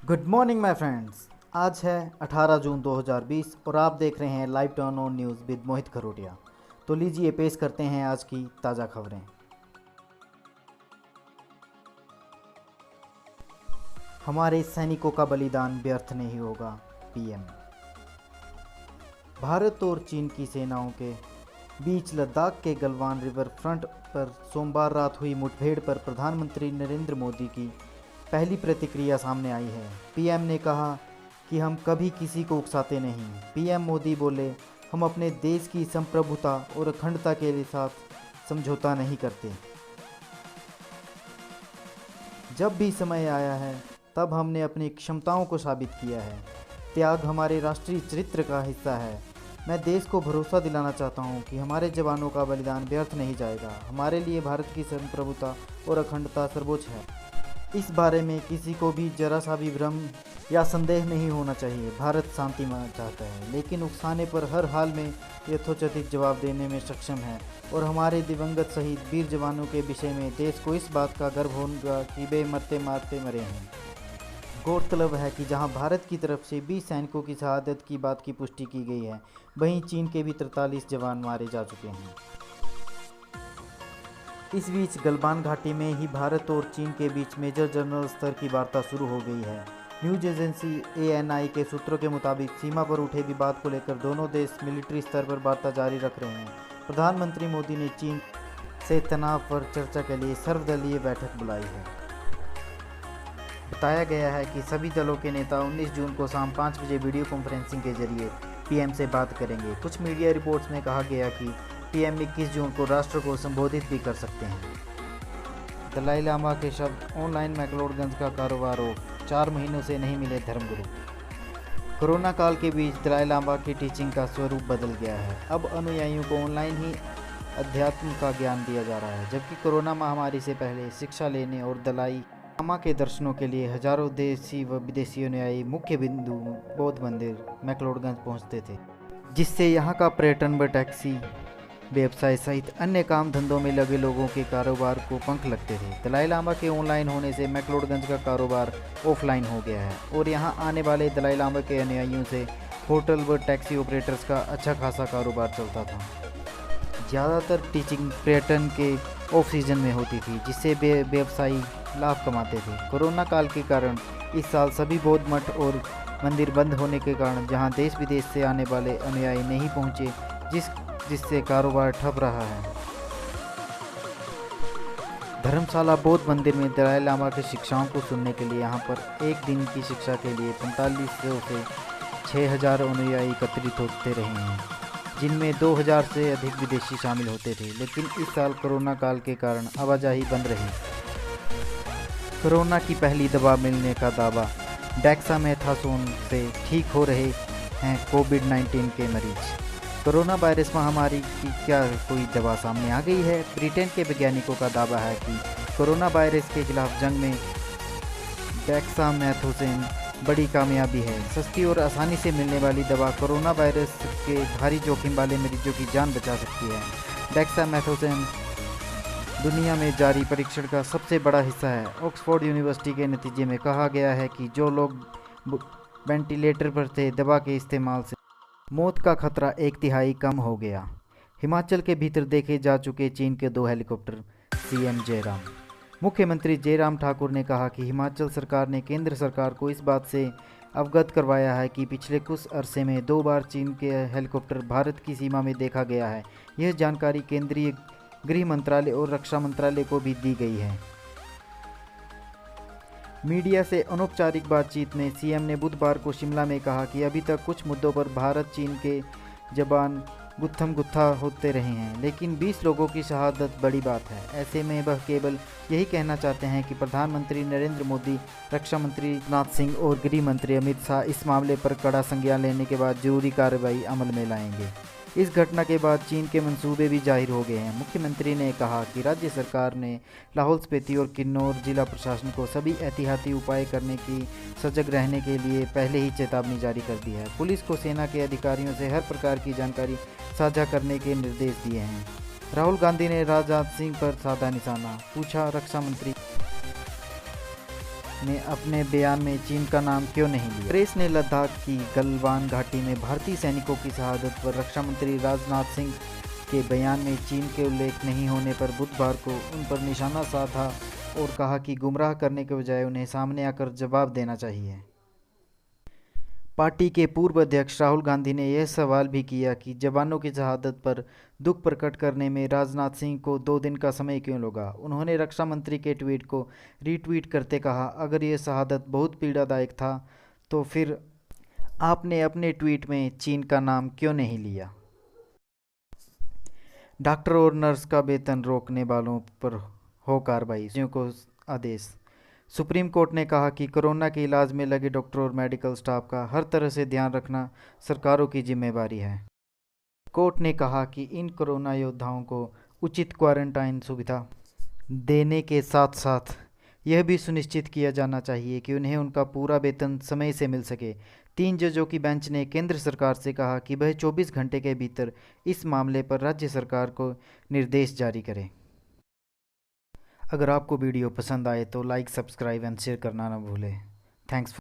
Good morning my friends. आज है 18 जून 2020 और आप देख रहे हैं live turn on news with Mohit Kharotiya. तो लीजिए पेश करते हैं आज की ताज़ा खबरें। हमारे सैनिकों का बलिदान व्यर्थ नहीं होगा, पीएम। भारत और चीन की सेनाओं के बीच लद्दाख के गलवान रिवर फ्रंट पर सोमवार रात हुई मुठभेड़ पर प्रधानमंत्री नरेंद्र मोदी की पहली प्रतिक्रिया सामने आई है। पीएम ने कहा कि हम कभी किसी को उकसाते नहीं। पीएम मोदी बोले, हम अपने देश की संप्रभुता और अखंडता के साथ समझौता नहीं करते। जब भी समय आया है तब हमने अपनी क्षमताओं को साबित किया है। त्याग हमारे राष्ट्रीय चरित्र का हिस्सा है। मैं देश को भरोसा दिलाना चाहता हूं कि हमारे जवानों का बलिदान व्यर्थ नहीं जाएगा। हमारे लिए भारत की संप्रभुता और अखंडता सर्वोच्च है। इस बारे में किसी को भी जरा सा भी भ्रम या संदेह नहीं होना चाहिए। भारत शांति चाहता है, लेकिन उकसाने पर हर हाल में यथोचित जवाब देने में सक्षम है। और हमारे दिवंगत शहीद वीर जवानों के विषय में देश को इस बात का गर्व होगा कि वे मरते मारते मरे हैं। गौरतलब है कि जहां भारत की तरफ से 20 सैनिकों की शहादत की बात की पुष्टि की गई है, वहीं चीन के भी 43 जवान मारे जा चुके हैं। इस बीच गलवान घाटी में ही भारत और चीन के बीच मेजर जनरल स्तर की वार्ता शुरू हो गई है। न्यूज एजेंसी ANI के सूत्रों के मुताबिक सीमा पर उठे विवाद को लेकर दोनों देश मिलिट्री स्तर पर वार्ता जारी रख रहे हैं। प्रधानमंत्री मोदी ने चीन से तनाव पर चर्चा के लिए सर्वदलीय बैठक बुलाई है। बताया गया है कि सभी दलों के नेता 19 जून को शाम 5 बजे वीडियो कॉन्फ्रेंसिंग के जरिए पीएम से बात करेंगे। कुछ मीडिया रिपोर्ट्स में कहा गया कि पीएम 21 जून को राष्ट्र को संबोधित भी कर सकते हैं। दलाई लामा के शब्द, ऑनलाइन मैक्लोडगंज का कारोबार रोक, 4 महीनों से नहीं मिले धर्मगुरु। कोरोना काल के बीच दलाई लामा की टीचिंग का स्वरूप बदल गया है। अब अनुयायियों को ऑनलाइन ही अध्यात्म का ज्ञान दिया जा रहा है, जबकि कोरोना महामारी से पहले शिक्षा लेने और दलाई लामा के दर्शनों के लिए हजारों देशी व विदेशी अनुयायी मुख्य बिंदु बौद्ध मंदिर मैक्लोडगंज पहुंचते थे, जिससे यहाँ का पर्यटन व टैक्सी व्यवसाय सहित अन्य काम धंधों में लगे लोगों के कारोबार को पंख लगते थे। दलाई लामा के ऑनलाइन होने से मैक्लोडगंज का कारोबार ऑफलाइन हो गया है और यहाँ आने वाले दलाई लामा के अनुयायियों से होटल व टैक्सी ऑपरेटर्स का अच्छा खासा कारोबार चलता था। ज़्यादातर टीचिंग पर्यटन के ऑफ सीजन में होती थी, जिससे व्यवसायी लाभ कमाते थे। कोरोना काल के कारण इस साल सभी बौद्ध मठ और मंदिर बंद होने के कारण जहाँ देश विदेश से आने वाले अनुयायी नहीं पहुँचे, जिससे कारोबार ठप रहा है। धर्मशाला बौद्ध मंदिर में दलाई लामा की शिक्षाओं को सुनने के लिए यहाँ पर एक दिन की शिक्षा के लिए 4500 से 6000 अनुयायी एकत्रित होते रहे हैं, जिनमें 2000 से अधिक विदेशी शामिल होते थे। लेकिन इस साल कोरोना काल के कारण आवाजाही बंद रही। कोरोना की पहली दवा मिलने का दावा, डेक्सामेथासोन से ठीक हो रहे हैं कोविड-19 के मरीज। कोरोना वायरस महामारी की क्या कोई दवा सामने आ गई है? ब्रिटेन के वैज्ञानिकों का दावा है कि कोरोना वायरस के खिलाफ जंग में डेक्सामेथासोन बड़ी कामयाबी है। सस्ती और आसानी से मिलने वाली दवा कोरोना वायरस के भारी जोखिम वाले मरीजों की जान बचा सकती है। डेक्सामेथासोन दुनिया में जारी परीक्षण का सबसे बड़ा हिस्सा है। ऑक्सफोर्ड यूनिवर्सिटी के नतीजे में कहा गया है कि जो लोग वेंटिलेटर पर थे, दवा के इस्तेमाल से मौत का खतरा 1/3 कम हो गया। हिमाचल के भीतर देखे जा चुके चीन के 2 हेलीकॉप्टर। सीएम जयराम। मुख्यमंत्री जयराम ठाकुर ने कहा कि हिमाचल सरकार ने केंद्र सरकार को इस बात से अवगत करवाया है कि पिछले कुछ अरसे में 2 बार चीन के हेलीकॉप्टर भारत की सीमा में देखा गया है। यह जानकारी केंद्रीय गृह मंत्रालय और रक्षा मंत्रालय को भी दी गई है। मीडिया से अनौपचारिक बातचीत में सीएम ने बुधवार को शिमला में कहा कि अभी तक कुछ मुद्दों पर भारत चीन के जबान गुत्थम गुत्था होते रहे हैं, लेकिन 20 लोगों की शहादत बड़ी बात है। ऐसे में वह केवल यही कहना चाहते हैं कि प्रधानमंत्री नरेंद्र मोदी, रक्षा मंत्री राजनाथ सिंह और गृह मंत्री अमित शाह इस मामले पर कड़ा संज्ञान लेने के बाद जरूरी कार्रवाई अमल में लाएंगे। इस घटना के बाद चीन के मंसूबे भी जाहिर हो गए हैं। मुख्यमंत्री ने कहा कि राज्य सरकार ने लाहौल स्पीति और किन्नौर जिला प्रशासन को सभी एहतियाती उपाय करने की सजग रहने के लिए पहले ही चेतावनी जारी कर दी है। पुलिस को सेना के अधिकारियों से हर प्रकार की जानकारी साझा करने के निर्देश दिए हैं। राहुल गांधी ने राजनाथ सिंह पर साधा निशाना, पूछा रक्षा मंत्री ने अपने बयान में चीन का नाम क्यों नहीं लिया। प्रेस ने लद्दाख की गलवान घाटी में भारतीय सैनिकों की शहादत पर रक्षा मंत्री राजनाथ सिंह के बयान में चीन के उल्लेख नहीं होने पर बुधवार को उन पर निशाना साधा और कहा कि गुमराह करने के बजाय उन्हें सामने आकर जवाब देना चाहिए। पार्टी के पूर्व अध्यक्ष राहुल गांधी ने यह सवाल भी किया कि जवानों की शहादत पर दुख प्रकट करने में राजनाथ सिंह को 2 दिन का समय क्यों लगा। उन्होंने रक्षा मंत्री के ट्वीट को रीट्वीट करते कहा, अगर यह शहादत बहुत पीड़ादायक था तो फिर आपने अपने ट्वीट में चीन का नाम क्यों नहीं लिया। डॉक्टर और नर्स का वेतन रोकने वालों पर हो कार्रवाई को आदेश। सुप्रीम कोर्ट ने कहा कि कोरोना के इलाज में लगे डॉक्टर और मेडिकल स्टाफ का हर तरह से ध्यान रखना सरकारों की जिम्मेदारी है। कोर्ट ने कहा कि इन कोरोना योद्धाओं को उचित क्वारंटाइन सुविधा देने के साथ साथ यह भी सुनिश्चित किया जाना चाहिए कि उन्हें उनका पूरा वेतन समय से मिल सके। 3 जजों की बेंच ने केंद्र सरकार से कहा कि वह 24 घंटे के भीतर इस मामले पर राज्य सरकार को निर्देश जारी करे। अगर आपको वीडियो पसंद आए तो लाइक, सब्सक्राइब एंड शेयर करना न भूलें। थैंक्स।